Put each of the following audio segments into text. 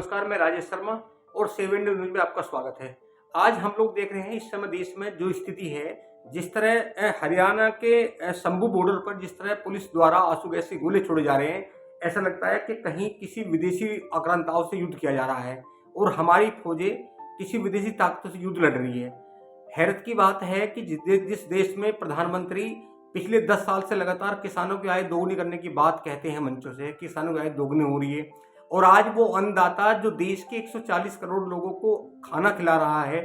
नमस्कार, मैं राजेश शर्मा और 7 न्यूज में आपका स्वागत है। आज हम लोग देख रहे हैं इस समय देश में जो स्थिति है, जिस तरह हरियाणा के शंभू बॉर्डर पर जिस तरह पुलिस द्वारा आंसू गैस के गोले छोड़े जा रहे हैं, ऐसा लगता है कि कहीं किसी विदेशी आक्रांताओं से युद्ध किया जा रहा है और हमारी फौजें किसी विदेशी ताकतों से युद्ध लड़ रही है। हैरत की बात है कि जिस देश में प्रधानमंत्री पिछले 10 साल से लगातार किसानों की आय दोगुनी करने की बात कहते हैं मंचों से, किसानों की आय दोगुनी हो रही है और आज वो अन्नदाता जो देश के 140 करोड़ लोगों को खाना खिला रहा है,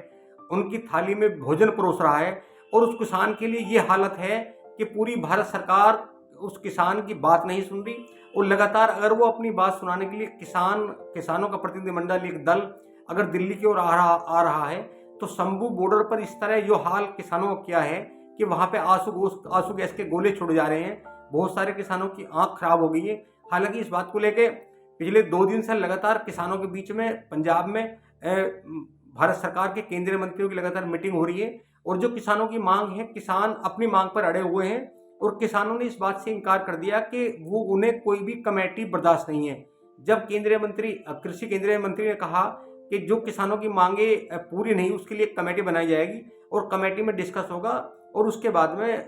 उनकी थाली में भोजन परोस रहा है और उस किसान के लिए ये हालत है कि पूरी भारत सरकार उस किसान की बात नहीं सुन रही और लगातार अगर वो अपनी बात सुनाने के लिए किसानों का प्रतिनिधिमंडल एक दल अगर दिल्ली की ओर आ रहा है तो शंभू बॉर्डर पर इस तरह जो हाल किसानों का क्या है कि वहाँ पे आंसू गैस के गोले छोड़े जा रहे हैं। बहुत सारे किसानों की आंख खराब हो गई है। हालांकि इस बात को लेकर पिछले 2 दिन से लगातार किसानों के बीच में पंजाब में भारत सरकार के केंद्रीय मंत्रियों की लगातार मीटिंग हो रही है और जो किसानों की मांग है, किसान अपनी मांग पर अड़े हुए हैं और किसानों ने इस बात से इनकार कर दिया कि वो उन्हें कोई भी कमेटी बर्दाश्त नहीं है। जब कृषि केंद्रीय मंत्री ने कहा कि जो किसानों की मांगे पूरी नहीं उसके लिए एक कमेटी बनाई जाएगी और कमेटी में डिस्कस होगा और उसके बाद में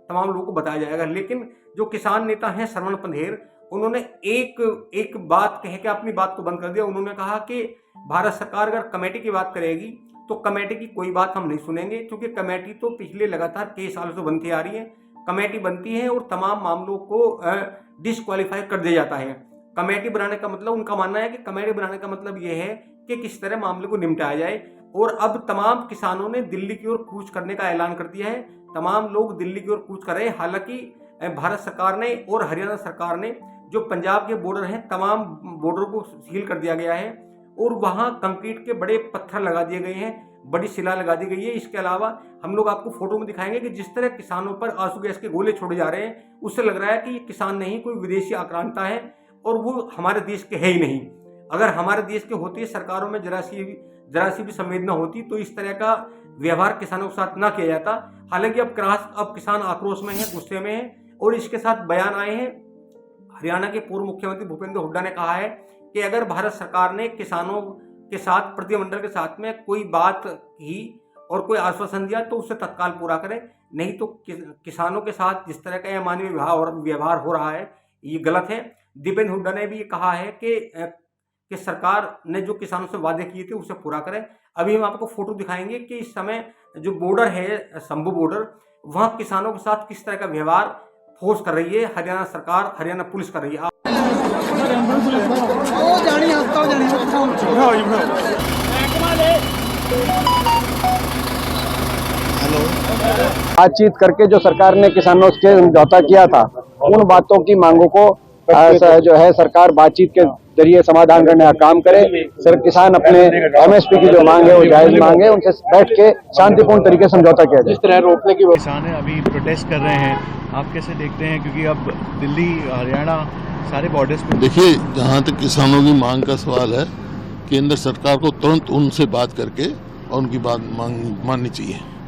तमाम लोगों को बताया जाएगा, लेकिन जो किसान नेता हैं श्रवण पंधेर, उन्होंने एक बात कह के अपनी बात को बंद कर दिया। उन्होंने कहा कि भारत सरकार अगर कमेटी की बात करेगी तो कमेटी की कोई बात हम नहीं सुनेंगे, क्योंकि कमेटी तो पिछले लगातार कई सालों से बनती आ रही है। कमेटी बनती है और तमाम मामलों को डिस्क्वालीफाई कर दिया जाता है। कमेटी बनाने का मतलब, उनका मानना है कि कमेटी बनाने का मतलब यह है कि किस तरह मामले को निपटाया जाए और अब तमाम किसानों ने दिल्ली की ओर कूच करने का ऐलान कर दिया है। तमाम लोग दिल्ली की ओर कूच कर रहे हैं। हालांकि भारत सरकार ने और हरियाणा सरकार ने जो पंजाब के बॉर्डर हैं, तमाम बॉर्डर को सील कर दिया गया है और वहां कंक्रीट के बड़े पत्थर लगा दिए गए हैं, बड़ी शिला लगा दी गई है। इसके अलावा हम लोग आपको फोटो में दिखाएंगे कि जिस तरह किसानों पर आंसू गैस के गोले छोड़े जा रहे हैं, उससे लग रहा है कि ये किसान नहीं, कोई विदेशी आक्रांता है और वो हमारे देश के है ही नहीं। अगर हमारे देश के होते सरकारों में जरा सी भी संवेदना होती तो इस तरह का व्यवहार किसानों के साथ ना किया जाता। हालांकि अब किसान आक्रोश में है, गुस्से में है और इसके साथ बयान आए हैं। हरियाणा के पूर्व मुख्यमंत्री भूपेंद्र हुड्डा ने कहा है कि अगर भारत सरकार ने किसानों के साथ, प्रतिनिधिमंडल के साथ में कोई बात की और कोई आश्वासन दिया तो उसे तत्काल पूरा करें, नहीं तो किसानों के साथ जिस तरह का अमानवीय व्यवहार हो रहा है ये गलत है। दीपेंद्र हुड्डा ने भी ये कहा है कि सरकार ने जो किसानों से वादे किए थे उसे पूरा करें। अभी हम आपको फोटो दिखाएंगे कि इस समय जो बॉर्डर है शंभू बॉर्डर, वहाँ किसानों के साथ किस तरह का व्यवहार फोर्स कर रही है हरियाणा सरकार, हरियाणा पुलिस कर रही है। बातचीत करके जो सरकार ने किसानों से समझौता किया था, उन बातों की मांगों को जो है सरकार बातचीत के जरिए समाधान करने का काम करे। सर किसान अपने एमएसपी की जो मांग है वो जायज मांग है, उनसे बैठ के शांतिपूर्ण तरीके से समझौता किया जाए। इस तरह रोकने की किसान है अभी प्रोटेस्ट कर रहे हैं, आप कैसे देखते हैं? क्योंकि अब दिल्ली, हरियाणा सारे बॉर्डर्स पे देखिए, जहाँ तक किसानों की मांग का सवाल है, केंद्र सरकार को तुरंत उनसे बात करके और उनकी बात माननी चाहिए।